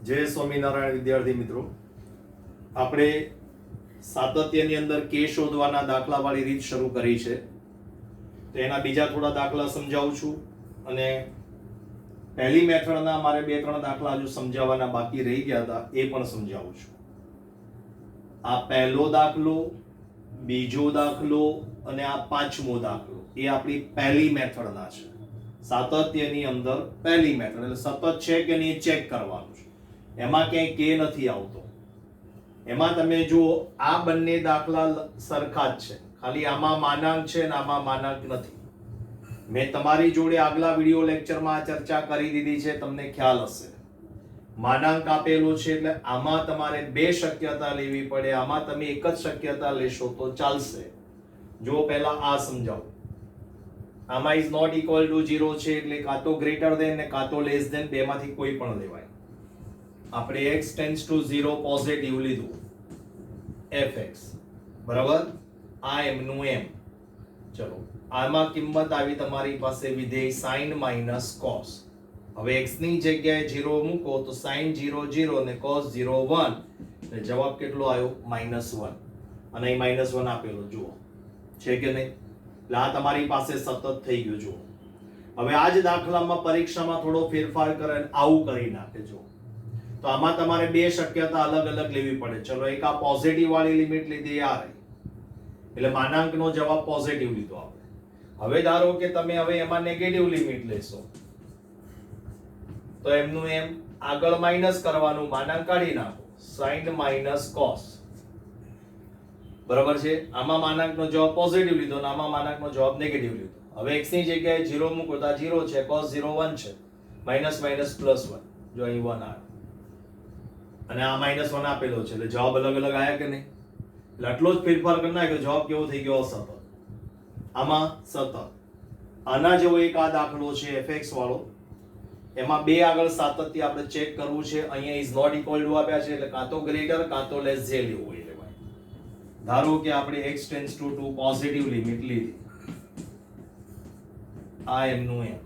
જય સ્વામિનારાયણ વિદ્યાર્થી મિત્રો, આપણે સાતત્યની અંદર કે શોધવાના દાખલાવાળી રીત શરૂ કરી છે. તો એના બીજા થોડા દાખલા સમજાવું છું અને પહેલી મેથડના મારે 2-3 દાખલા હજુ સમજાવવાના બાકી રહી ગયા હતા, એ પણ સમજાવું છું. આ પહેલો દાખલો, બીજો દાખલો અને આ પાંચમો દાખલો એ આપણી પહેલી મેથડના છે. સાતત્યની અંદર પહેલી મેથડ એટલે સતત છે કે નહીં ચેક કરવાનું છે. એમાં ક્યાંય કે નથી આવતો. એમાં તમે જુઓ, આ બંને દાખલા સરખા જ છે, ખાલી આમાં માનાંક છે અને આમાં માનાંક નથી. મેં તમારી જોડે આગલા વિડિયો લેક્ચરમાં ચર્ચા કરી દીધી છે, તમને ખ્યાલ હશે. માનાંક આપેલો છે એટલે આમાં તમારે 2 શક્યતા લેવી પડે, આમાં તમે એક જ શક્યતા લેશો તો ચાલશે. જો પહેલા આ સમજાવો. આમાં ઇઝ નોટ ઇક્વલ ટુ 0 છે એટલે કાં તો ગ્રેટર ધેન ને કાં તો લેસ ધેન, બેમાંથી કોઈ પણ લેવાય. આપણે x ટેન્ડ્સ ટુ 0 પોઝિટિવ લીધું, fx બરાબર, આ m નું m. ચલો, આમાં કિંમત આવી તમારી પાસે વિધેય sin માઈનસ cos. હવે x ની જગ્યાએ 0 મૂકો તો sin 0 0 ને cos 0 1, એટલે જવાબ કેટલો આવ્યો? -1. અને અહીં -1 આપેલો જુઓ, છે કે નહીં? એટલે આ તમારી પાસે સતત થઈ ગયું. જુઓ, હવે આ જ દાખલામાં પરીક્ષામાં થોડો ફેરફાર કરે આવું કરી નાખે. જો તો આમાં તમારે 2 શક્યતા અલગ અલગ લેવી પડે. ચલો, એક આ પોઝિટિવ વાળી લિમિટ લીધી, આ રહી, એટલે માનાંકનો જવાબ પોઝિટિવ લીધો આપણે. હવે ધારો કે તમે હવે એમાં નેગેટિવ લિમિટ લેશો તો એમનું એમ આગળ માઈનસ કરવાનું, માનાંક કાઢી નાખો, sin માઈનસ cos. બરાબર છે? આમાં માનાંકનો જવાબ પોઝિટિવ લીધો અને આમાં માનાંકનો જવાબ નેગેટિવ લીધો. હવે x ની જગ્યાએ 0 મૂકો તો આ 0 છે, cos 0 1 છે, માઈનસ માઈનસ પ્લસ 1, જો અહીં 1 આવે અને આ -1 આપેલો છે, એટલે જવાબ અલગ અલગ આયા કે નહીં? એટલે આટલો જ ફેરફાર કરી નાખ્યો, જવાબ કેવો થઈ ગયો? સતત. આમાં સતત. આના જેવો એક આ દાખલો છે fx વાળો, એમાં 2 આગળ સાતત્ય આપણે ચેક કરવું છે. અહીંયા ઇઝ નોટ ઇક્વલ ટુ આપ્યા છે એટલે કાં તો ગ્રેટર કાં તો લેસ, જે લેવું હોય લેવાય. ધારો કે આપણે x tends two 2 positive limit લીધી, આ એમનું એમ.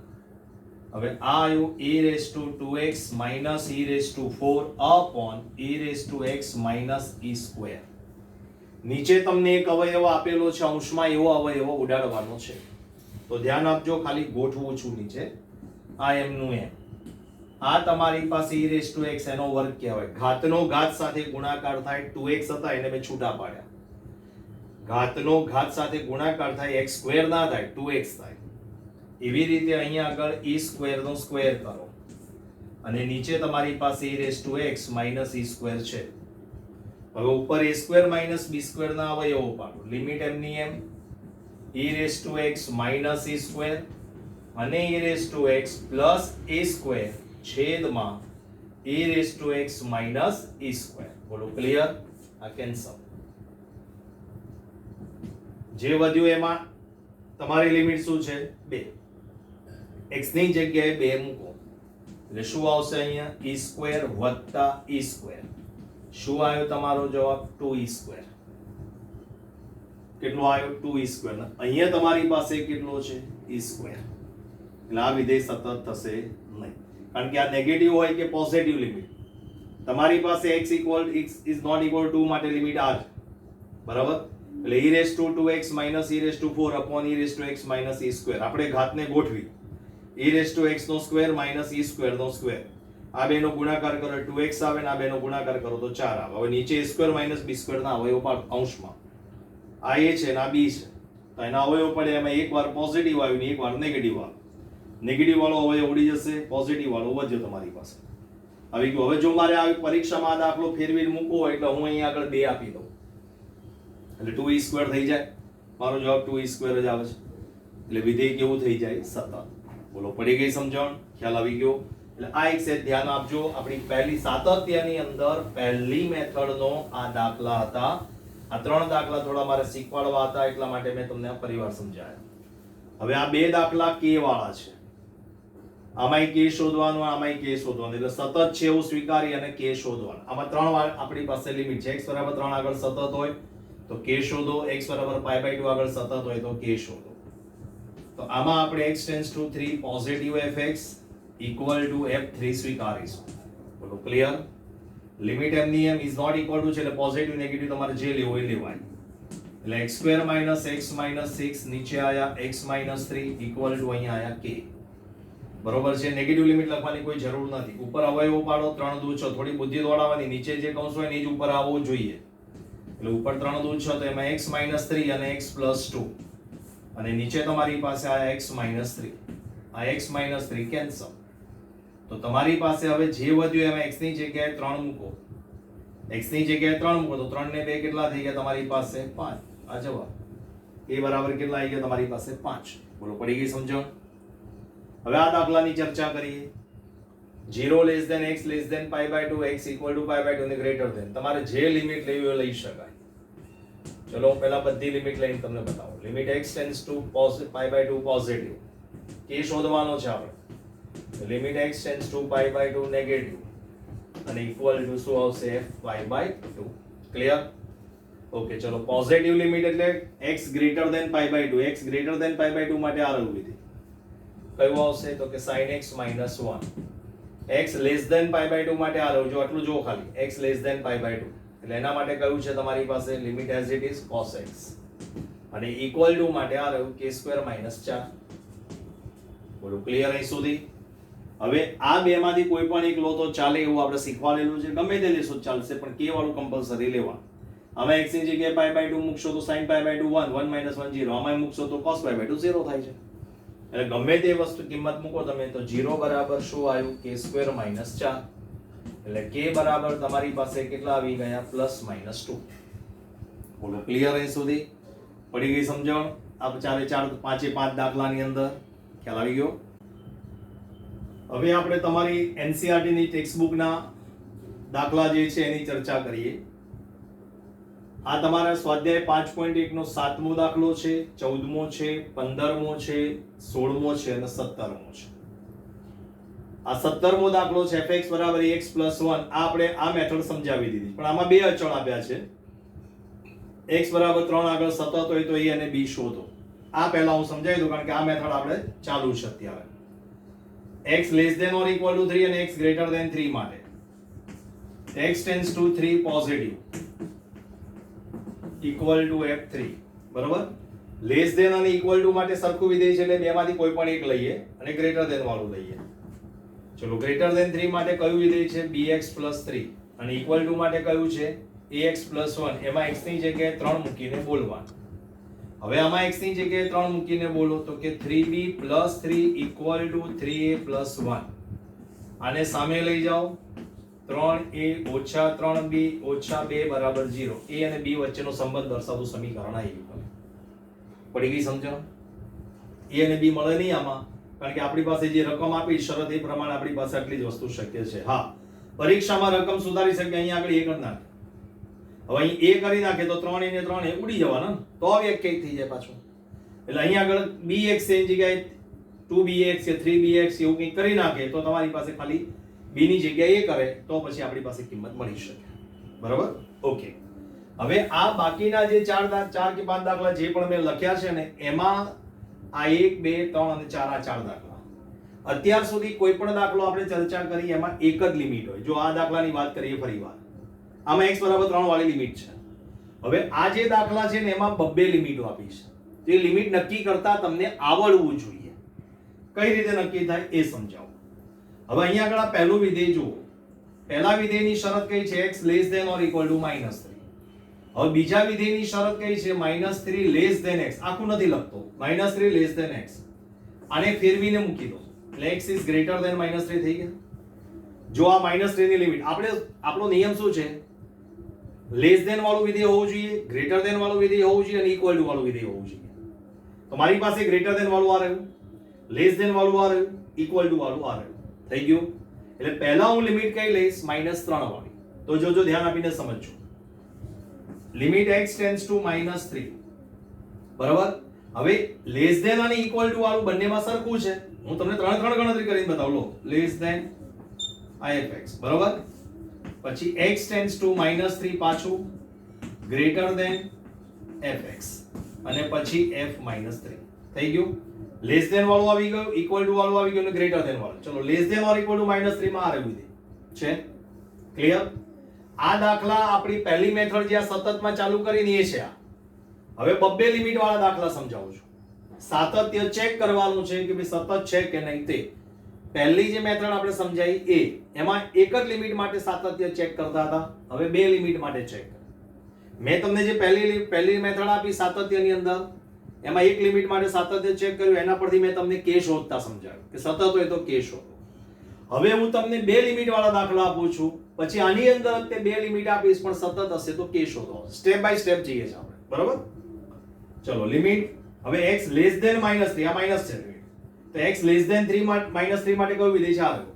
હવે આ આવ્યું e2x e4 upon e(x e²). નીચે તમને એક અવયવ આપેલો છે, અંશમાં એવો અવયવ ઉડાડવાનો છે, તો ધ્યાન આપજો, ખાલી ગોઠવું છું નીચે. આ એમનું એમ, આ તમારી પાસે e(x) એનો વર્ગ કહેવાય. ઘાતનો ઘાત સાથે ગુણાકાર થાય, 2x હતા એને મેં છૂટા પાડ્યા. ઘાતનો ઘાત સાથે ગુણાકાર થાય, x² ના થાય, 2x થાય. એવી રીતે અહીંયા આગળ e² નો સ્ક્વેર કરો અને નીચે તમારી પાસે e(x e² છે. હવે ઉપર a² b² ના અવયવો પાડો. લિમિટ એમની એમ e(x e² અને e(x a² છેદમાં e(x e². બોલો ક્લિયર? આ કેન્સલ. જે વધ્યું એમાં તમારી લિમિટ શું છે? 2. x ની જગ્યાએ 2 મૂકો એટલે શું આવશે? અહીંયા e² e². શું આવ્યો તમારો જવાબ? 2e². કેટલો આવ્યો? 2e². અહીંયા તમારી પાસે કેટલો છે? e². એટલે આ વિધેય સતત થશે નહીં, કારણ કે આ નેગેટિવ હોય કે પોઝિટિવ લિમિટ. તમારી પાસે x is not equal to માટે લિમિટ આ છે, બરાબર? એટલે e2x e4 upon e(x e²). આપણે ઘાતને ગોઠવી, e(x) નો સ્ક્વેર e² નો સ્ક્વેર. આ બેનો ગુણાકાર કરો 2x આવે ને આ બેનો ગુણાકાર કરો તો 4 આવે. હવે નીચે a² b² ના અવયવ પાડો અંશમાં. આ a છે ને આ b છે, તો એના અવયવ પડે, એમાં એકવાર પોઝિટિવ આવ્યું ને એકવાર નેગેટિવ આવ્યું. નેગેટિવ વાળો અવયવ ઉડી જશે, પોઝિટિવ વાળો વધ્યો તમારી પાસે. આવી ગયો. હવે જો મારે આવી પરીક્ષામાં આ દાખલો ફેરવીને મૂકવો હોય એટલે હું અહીં આગળ 2 આપી દઉં એટલે 2e² થઈ જાય. મારો જવાબ 2e² જ આવે છે. એટલે વિધેય કેવું થઈ જાય? સતત. બોલો, પડી ગઈ સમજણ? ખ્યાલ આવી ગયો? એટલે આ એક સેટ ધ્યાન આપજો. આપણી પહેલી સાતત્યની અંદર પહેલી મેથડનો આ દાખલા હતા. આ 3 દાખલા થોડા મારે શીખવાડવા હતા એટલા માટે મેં તમને પરિવાર સમજાયા. હવે આ 2 દાખલા કે વાળા છે, આમાંય કે શોધવાનું, આમાંય કે શોધવાનું, એટલે સતત છે એવું સ્વીકારી અને કે શોધવાનું. આમાં 3 વાર આપણી પાસે લિમિટ છે. x = 3 આગળ સતત હોય તો કે શોધો, x = π/2 આગળ સતત હોય તો કે શોધો. તો આમાં આપણે x tends two 3 positive fx equal to f3 સ્વીકારીશું. બોલો ક્લિયર? લિમિટ એમની એમ ઇઝ નોટ ઇક્વલ ટુ છે એટલે પોઝિટિવ નેગેટિવ તમારે જે લેવો એ લેવાય. એટલે x² - x - 6 નીચે આયા x - 3 ઇક્વલ ટુ અહીંયા આયા k. બરોબર છે? નેગેટિવ લિમિટ લખવાની કોઈ જરૂર નથી. ઉપર અવયવો પાડો 3 દૂ 6 થોડી બુદ્ધિ દોડાવવાની. નીચે જે કૌંસ હોય ને એ જ ઉપર આવવું જોઈએ. એટલે ઉપર 3 દૂ 6 તો એમાં x - 3 અને x + 2 અને નીચે તમારી પાસે આયા x - 3. આ x - 3 કેન્સલ. તો તમારી પાસે હવે જે વધ્યું એમાં x ની જગ્યાએ 3 મૂકો. x ની જગ્યાએ 3 મૂકો તો 3 ને 2 કેટલા થઈ ગયા તમારી પાસે? 5. આ જવાબ. a બરાબર કેટલા આવી ગયા તમારી પાસે? 5. બોલો પડી ગઈ સમજણ? હવે આ દાખલાની ચર્ચા કરીએ. 0 x π/2 x = π/2 ને ગ્રેટર ધેન. તમારે જે લિમિટ લેવી હોય લઈ શકાય. ચલો હું પહેલા બધી લિમિટ લઈને તમને બતાવું. Limit x tends to π/2 positive. કે શોધવાનો છે આપણે. Limit x tends to π/2 negative અને ઇક્વલ ટુ શું આવશે? f π/2. ક્લિયર? ઓકે ચલો પોઝિટિવ લિમિટ એટલે x greater than π/2. x greater than π/2 માટે આ રહ્યું વિધિ. કયું આવશે? તો કે sin x - 1. x less than π/2 માટે આ રહ્યું. જો આટલું જો ખાલી x લેસ ધેન π/2 એટલે એના માટે કયું છે તમારી પાસે? Limit as it is cos x અને ઇક્વલ ટુ માટે આ રહ્યું k² - 4. બોલો ક્લિયર અહીં સુધી? હવે આ બે માંથી કોઈ પણ એક લો તો ચાલે એવું આપણે શીખવાડેલું છે. ગમે તે લેશો ચાલશે પણ k વાળું કમ્પલસરી લેવાનું. આમાં x ની જગ્યાએ π/2 મૂકશો તો sin π/2 1 1 - 1 0. આમાં મૂકશો તો cos π/2 0 થાય છે. એટલે ગમે તે વસ્તુ કિંમત મૂકો તમે તો 0 બરાબર શું આવ્યું? k² - 4. એટલે k બરાબર તમારી પાસે કેટલા આવી ગયા? +-2. બોલો ક્લિયર અહીં સુધી? પડી ગઈ સમજણ? આ ચારે ચાર પાંચે પાંચ દાખલાની અંદર ખ્યાલ આવી ગયો? હવે આપણે તમારી NCERT ની ટેક્સ્ટ ના દાખલા જે છે એની ચર્ચા કરીએ. આ તમારા સ્વાધ્યાય 5.1 નો 7મો દાખલો છે, 14મો છે, 15મો છે, 16મો છે અને 17મો છે. આ 17મો દાખલો છે fx = ax + 1. આપણે આ મેથડ સમજાવી દીધી પણ આમાં બે અચળ આપ્યા છે. x = 3 આગળ સતત હોય તો a અને b શોધો. આ પહેલા હું સમજાવી દઉં કારણ કે આ મેથડ આપણે ચાલુ છે અત્યારે. x < 3 અને x > 3 માટે x tends two 3 positive equal to f3. બરોબર? લેસ ધેન અને ઇક્વલ ટુ માટે સરખું વિધેય છે એટલે બેમાંથી કોઈ પણ એક લઈએ અને ગ્રેટર ધેન વાળું લઈએ. ચલો ગ્રેટર ધેન 3 માટે કયું વિધેય છે? bx + 3 અને ઇક્વલ ટુ માટે કયું છે? ax + 1. એમાં x ની જગ્યાએ 3 મૂકીને બોલવાનું. હવે આમાં x ની જગ્યાએ 3 મૂકીને બોલો તો કે 3b + 3 = 3a + 1. આને સામે લઈ જાઓ 3a - 3b - 2 = 0. a અને b વચ્ચેનો સંબંધ દર્શાવતું સમીકરણ આવ્યું. પડી ગઈ સમજણ? a અને b મળે નહીં આમાં કારણ કે આપણી પાસે જે રકમ આપી શરત એ પ્રમાણે આપણી પાસે આટલી જ વસ્તુ શક્ય છે. હા પરીક્ષામાં રકમ સુધારી શકે અહીંયા આગળ a કરી નાખે. હવે અહીં a કરી નાખે તો 3a ને 3a ઉડી જવાના તો હવે એક થઈ જાય પાછું. એટલે અહીંયા આગળ bx ની જગ્યાએ 2bx કે 3bx એવું કંઈક કરી નાખે તો તમારી પાસે ખાલી b ની જગ્યાએ a કરે તો પછી આપણી પાસે કિંમત મળી શકે. બરાબર? ઓકે. હવે આ બાકીના જે ચાર કે પાંચ દાખલા જે પણ મેં લખ્યા છે ને એમાં આ 1 2 3 અને 4 આ ચાર દાખલા અત્યાર સુધી કોઈ પણ દાખલો આપણે ચર્ચા કરી એમાં એક જ લિમિટ હોય. જો આ દાખલાની વાત કરીએ ફરીવાર આમાં x = 3 વાળી લિમિટ છે. હવે આ જે દાખલા છે ને એમાં બબ્બે લિમિટો આપી છે. જે લિમિટ નક્કી કરતા તમને આવડવું જોઈએ. કઈ રીતે નક્કી થાય એ સમજાવો. હવે અહીંયા આગળ આ પહેલું વિધેય જુઓ. પહેલા વિધેયની શરત કઈ છે? x < ≤ -3. હવે બીજા વિધેયની શરત કઈ છે? -3 < x. આખું નથી લખતો. -3 < x. આને ફેરવીને મૂકી દો એટલે x is greater than -3 થઈ ગયા. જો આ -3 ની લિમિટ આપણો નિયમ શું છે? લેસ ધેન વાળું વિધેય હોવું જોઈએ, ગ્રેટર ધેન વાળું વિધેય હોવું જોઈએ અને ઇક્વલ ટુ વાળું વિધેય હોવું જોઈએ. તો મારી પાસે ગ્રેટર ધેન વાળું આ રહ્યું, લેસ ધેન વાળું આ રહ્યું, ઇક્વલ ટુ વાળું આ રહ્યું. થઈ ગયું? એટલે પહેલા હું લિમિટ કઈ લઈશ? -3 વાળી. તો જોજો ધ્યાન આપીને સમજજો. Limit x tends two -3. બરાબર? હવે લેસ ધેન અને ઇક્વલ ટુ વાળું બંનેમાં સરખું છે. હું તમને ત્રણ ગણતરી કરીને બતાવું. લો લેસ ધેન ifx. બરાબર? પછી x ટેન્ડ્સ ટુ -3 પાછું ગ્રેટર ધેન fx અને પછી f -3. થઈ ગયું? લેસ ધેન વાળું આવી ગયું, ઇક્વલ ટુ વાળું આવી ગયું અને ગ્રેટર ધેન વાળું. ચલો less than or equal to -3 માં આ રહ્યું. છે ક્લિયર? આ દાખલા આપણી પહેલી મેથડ જે આ સતતમાં ચાલુ કરીને એ છે. આ હવે બબ્બે લિમિટ વાળા દાખલા સમજાવું છું. સાતત્ય ચેક કરવાનું છે કે ભાઈ સતત છે કે નહીં તે. પહેલી જે મેથડ આપણે સમજાવી એ એમાં એક જ લિમિટ માટે સાતત્ય ચેક કરતા હતા. હવે બે લિમિટ માટે ચેક કરે. મેં તમને જે પહેલી મેથડ આપી સાતત્યની અંદર એમાં એક લિમિટ માટે સાતત્ય ચેક કર્યું, એના પરથી મેં તમને કે શોધતા સમજાવ્યું કે સતત હોય તો કે શોધો. હવે હું તમને બે લિમિટ વાળા દાખલા આપું છું, પછી આની અંદર તે બે લિમિટ આપીશ પણ સતત હશે તો કે શોધો. સ્ટેપ બાય સ્ટેપ જઈએ છીએ આપણે, બરાબર? ચલો લિમિટ હવે x લેસ ધેન -3, આ માઈનસ છે લિમિટ. તો x લેસ ધેન 3 -3 માટે કયું વિધેય છે? આવ્યો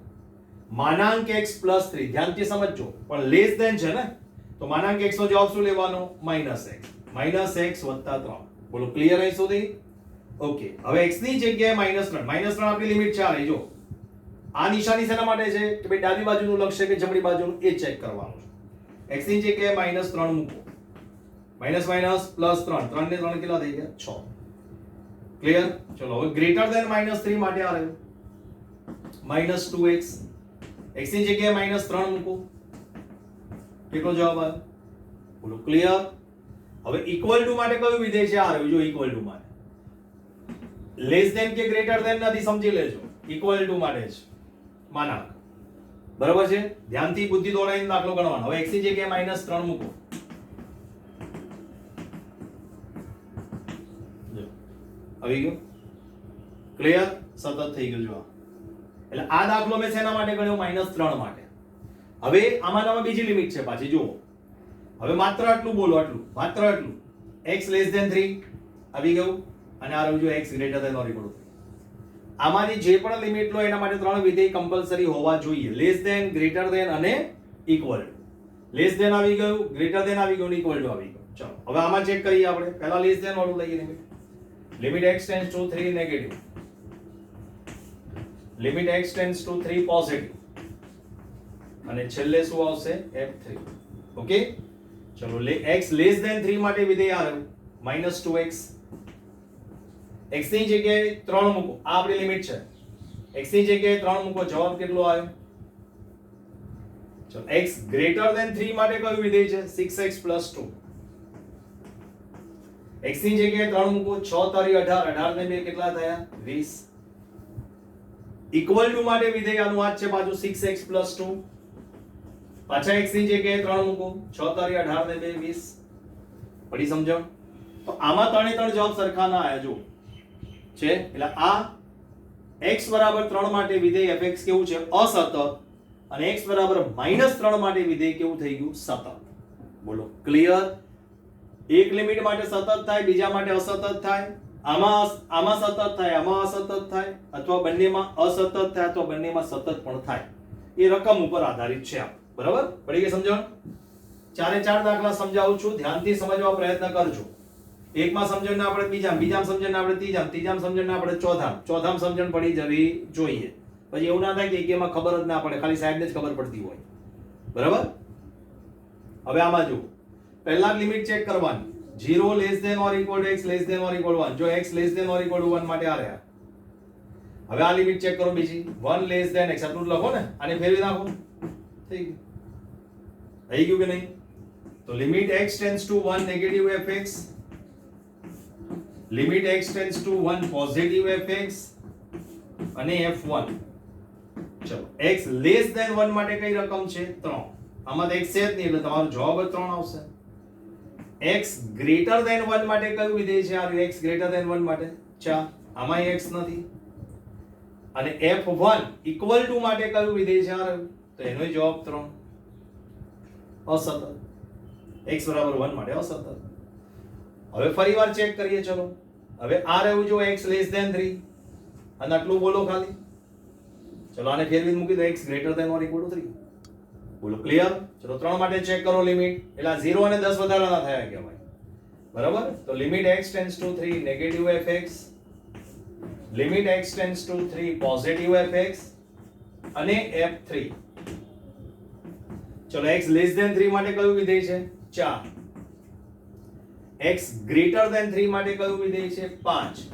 માનાંક x + 3. ધ્યાનથી સમજજો, પણ લેસ ધેન છે ને, તો માનાંક x નો જવાબ શું લેવાનો? -x. -x + 3. બોલો ક્લિયર અહીં સુધી? ઓકે. હવે x ની જગ્યાએ -3. -3 આપણી લિમિટ છે. આ જો આ નિશાની શેના માટે છે કે ભાઈ ડાબી બાજુનું લક્ષ્ય કે જમણી બાજુનું એ ચેક કરવાનું છે. x ની જગ્યાએ -3 મૂકો. Minus minus plus 3. 3 ને 3 કેટલા થઈ ગયા? 6. ક્લિયર? ચલો હવે ગ્રેટર ધેન -3 માટે આ રહ્યું -2x. x ની જગ્યાએ -3 મૂકો. કેટલો જવાબ આવ્યો? બોલો ક્લિયર? હવે ઇક્વલ ટુ માટે કયું વિધેય છે? આ રહ્યું જો ઇક્વલ ટુ માટે. લેસ ધેન કે ગ્રેટર ધેન નથી, સમજી લેજો. ઇક્વલ ટુ માટે છે માનાંક. બરાબર છે? ધ્યાનથી બુદ્ધિ દોડાઈને દાખલો ગણવાનો. હવે x ની જગ્યાએ -3 મૂકો. આવી ગયો? ક્લિયર? સતત થઈ ગયું જો. એટલે આ દાખલો મેં શેના માટે ગણ્યો? -3 માટે. હવે આમાં બીજી લિમિટ છે પાછી જુઓ. હવે માત્ર આટલું બોલો, આટલું માત્ર આટલું. x લેસ ધેન 3 આવી ગયું, અને આ રહ્યું જો x greater than or equal to. આમાંથી જે પણ લિમિટ લો એના માટે ત્રણ વિધેય કમ્પલસરી હોવા જોઈએ. લેસ ધેન, ગ્રેટર ધેન અને ઇક્વલ ટુ. લેસ ધેન આવી ગયું, ગ્રેટર ધેન આવી ગયું, ઇક્વલ ટુ આવી ગયું. ચલો હવે આમાં ચેક કરીએ આપણે. પહેલા લેસ ધેન વાળું લઈએ limit. Limit x tends two 3 negative. Limit x tends two 3 positive. અને છેલ્લે શું આવશે? f3. ઓકે? ચલો x લેસ ધેન 3 માટે વિધેય આ રહ્યું -2x. x ની જગ્યાએ 3 મૂકો. આ આપણી લિમિટ છે. x ની જગ્યાએ 3 મૂકો. જવાબ કેટલો આવ્યો? ચલો x ગ્રેટર ધેન 3 માટે કયું વિધેય છે? 6x + 2. x ની જગ્યાએ 3 મૂકો. 6 તારી 18. 18 ને 2 કેટલા થયા? 20. ઇક્વલ ટુ માટે વિધેય આનું આ છે પાછું 6x + 2. પાછા x ની જગ્યાએ 3 મૂકો. 6 તારી 18 ને 2 20. પડી સમજણ? તો આમાં ત્રણે ત્રણ જવાબ સરખા ના આયા જો છે. એટલે આ x = 3 માટે વિધેય fx કેવું છે? અસતત. અને x = -3 માટે વિધેય કેવું થઈ ગયું? સતત. બોલો ક્લિયર? એક લિમિટ માટે સતત થાય, બીજા માટે અસતત થાય. આમાં સતત થાય, આમાં અસતત થાય, અથવા બંનેમાં અસતત થાય, અથવા બંનેમાં સતત પણ થાય. એ રકમ ઉપર આધારિત છે. બરાબર? પડી ગઈ સમજણ? ચારે ચાર દાખલા સમજાવું છું, ધ્યાનથી સમજવા પ્રયત્ન કરજો. એકમાં સમજણ ના પડે બીજામાં, બીજામાં સમજણ ના પડે ત્રીજામાં, ત્રીજામાં સમજણ ના પડે ચોથામાં, ચોથામાં સમજણ પડી જવી જોઈએ. પછી એવું ના થાય કે એકેમાં ખબર જ ના પડે, ખાલી સાહેબને જ ખબર પડતી હોય. બરાબર? હવે આમાં જુઓ. પહેલા લિમિટ ચેક કરવાની. 0 less than or equal to x less than or equal to 1. જો x less than or equal to 1 માટે આ રહ્યા. હવે આ લિમિટ ચેક કરો બીજી. 1 લેસ ધેન x આટલું લખો ને, આને ફેરવી નાખો. થઈ ગયું? થઈ ગયું કે નહીં? તો limit x tends to 1 negative fx, limit x tends to 1 positive fx અને f1. ચલો x લેસ ધેન 1 માટે કઈ રકમ છે? 3. આમાં તો x છે જ નહીં એટલે તમારો જવાબ જ 3 આવશે. x ગ્રેટર ધેન 1 માટે કયું વિધેય છે? આ x ગ્રેટર ધેન 1 માટે 4. આમાં x નથી. અને f1 ઇક્વલ ટુ માટે કયું વિધેય છે? આ તો એનો જવાબ 3. અસતત. x = 1 માટે અસતત. હવે ફરીવાર ચેક કરીએ. ચલો હવે આ રહ્યું જો x લેસ ધેન 3, અને આટલું બોલો ખાલી. ચલો આને ફેરવી મૂકી દો. x greater than or equal to 3. બોલો ક્લિયર? ચલો 3 માટે ચેક કરો લિમિટ. એટલે 0 અને 10 વધારાના થયા કે ભાઈ? બરાબર? તો limit x tends two 3 negative fx, limit x tends two 3 positive fx અને f3. ચલો x લેસ ધેન 3 માટે કયું વિધેય છે? 4. x ગ્રેટર ધેન 3 માટે કયું વિધેય છે? 5.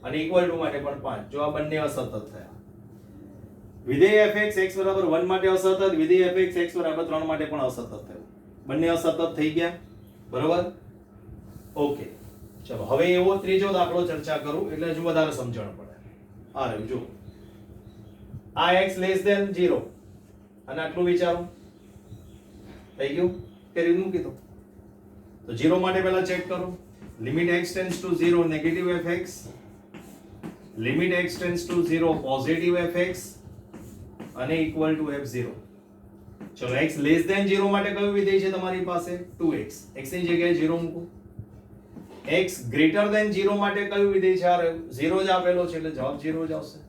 અને ઇક્વલ ટુ માટે પણ 5. જો આ બંને અસતત થયા. વિધેય fx x બરાબર 1 માટે અસતત, વિધેય fx x બરાબર 3 માટે પણ અસતત થયું. બંને અસતત થઈ ગયા. બરાબર? ઓકે. ચલો હવે એવો ત્રીજો દાખલો ચર્ચા કરું એટલે હજુ વધારે સમજણ પડે. આ રહ્યું જો. આ x લેસ ધેન 0 અને આટલું વિચારો. થઈ ગયું? કરી મૂકી દો. તો 0 માટે પહેલા ચેક કરો. Limit x tends two 0 negative fx, limit x tends two 0 positive fx અને ઇક્વલ ટુ f0. ચલો x લેસ ધેન 0 માટે કયું વિધેય છે તમારી પાસે? 2x. x ની જગ્યાએ 0 મૂકો. x ગ્રેટર ધેન 0 માટે કયું વિધેય છે? આ 0 જ આપેલો છે એટલે જવાબ 0 જ આવશે.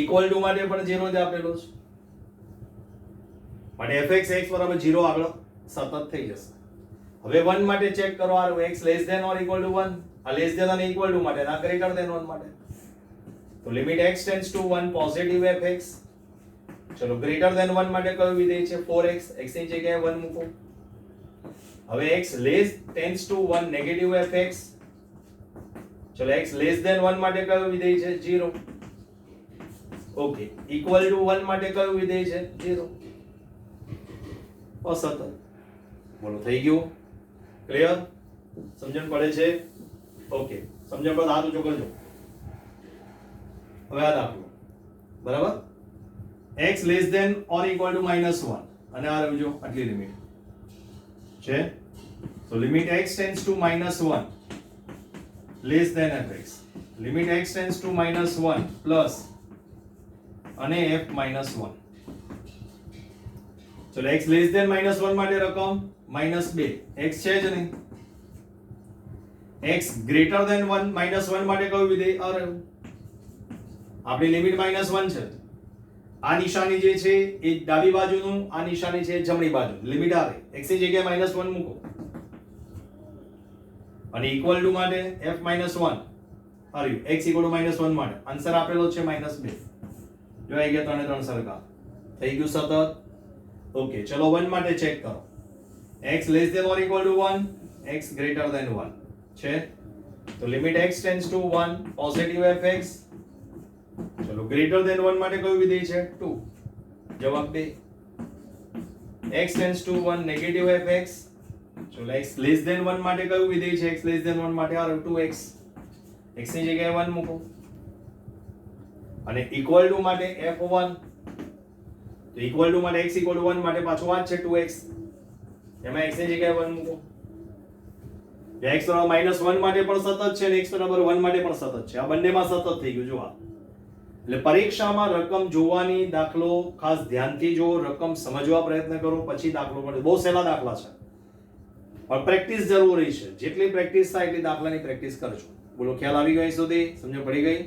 ઇક્વલ ટુ માટે પણ 0 જ આપેલો છે માટે fx x બરાબર 0 આગળ સતત થઈ જશે. હવે 1 માટે ચેક કરો. આ x less than or equal to 1, આ લેસ ધેન અને ઇક્વલ ટુ માટે, આ ગ્રેટર ધેન 1 માટે. તો limit x tends to 1 positive fx. ચલો ગ્રેટર ધેન 1 માટે કયું વિધેય છે? 4x. x ની જગ્યાએ 1 મૂકો. હવે x less tends to 1 negative fx. ચલો x લેસ ધેન 1 માટે કયું વિધેય છે? 0. ઓકે. ઇક્વલ ટુ 1 માટે કયું વિધેય છે? 0. અસતત. બોલો થઈ ગયું? ક્લિયર? સમજણ પડે છે? ઓકે. સમજણ પડે હાથ ઊંચો કરજો. હવે આ દાખલો. બરાબર? x less than or equal to -1 અને આ રહ્યું જો આટલી લિમિટ છે. તો limit x tends to -1 less than fx, limit x tends to -1 plus અને f -1. ચલો x લેસ ધેન -1 માટે રકમ -2. x છે જ નહીં. x ગ્રેટર ધેન 1 -1 માટે કયું વિધેય? આ રહ્યું. આપણી લિમિટ -1 છે. આ નિશાની જે છે એ ડાબી બાજુનું, આ નિશાની છે જમણી બાજુ. લિમિટ આવે. x ની જગ્યાએ -1 મૂકો. અને ઇક્વલ ટુ માટે f -1 આવ્યું. x ઇક્વલ ટુ -1 માટે આન્સર આપેલો છે -2. જો આવી ગયા 3 3 સરખા. થઈ ગયું સતત. ઓકે. ચલો 1 માટે ચેક કરો. x less than or equal to 1, x greater than 1 છે. તો limit x tends to 1 positive fx. ચલો ગ્રેટર ધેન 1 માટે કયું વિધેય છે? 2. જવાબ 2. x tends to 1 negative fx. ચલો x લેસ ધેન 1 માટે કયું વિધેય છે? x લેસ ધેન 1 માટે આ 2x. x ની જગ્યાએ 1 મૂકો. અને ઇક્વલ ટુ માટે f1. તો ઇક્વલ ટુ માટે x ઇક્વલ ટુ 1 માટે પાછો આ જ છે 2x. એમાં x ની જગ્યાએ 1 મૂકો. x બરાબર -1 માટે પણ સતત છે અને x બરાબર 1 માટે પણ સતત છે. આ બંનેમાં સતત થઈ ગયું. જો આ એટલે પરીક્ષામાં રકમ જોવાની, દાખલો ખાસ ધ્યાનથી જો, રકમ સમજવા પ્રયત્ન કરો પછી દાખલો પડે. બહુ સહેલા દાખલા છે પણ પ્રેક્ટિસ જરૂરી છે. જેટલી પ્રેક્ટિસ થાય એટલી દાખલાની પ્રેક્ટિસ કરજો. બોલો ખ્યાલ આવી ગયો અહીં સુધી? સમજ પડી ગઈ?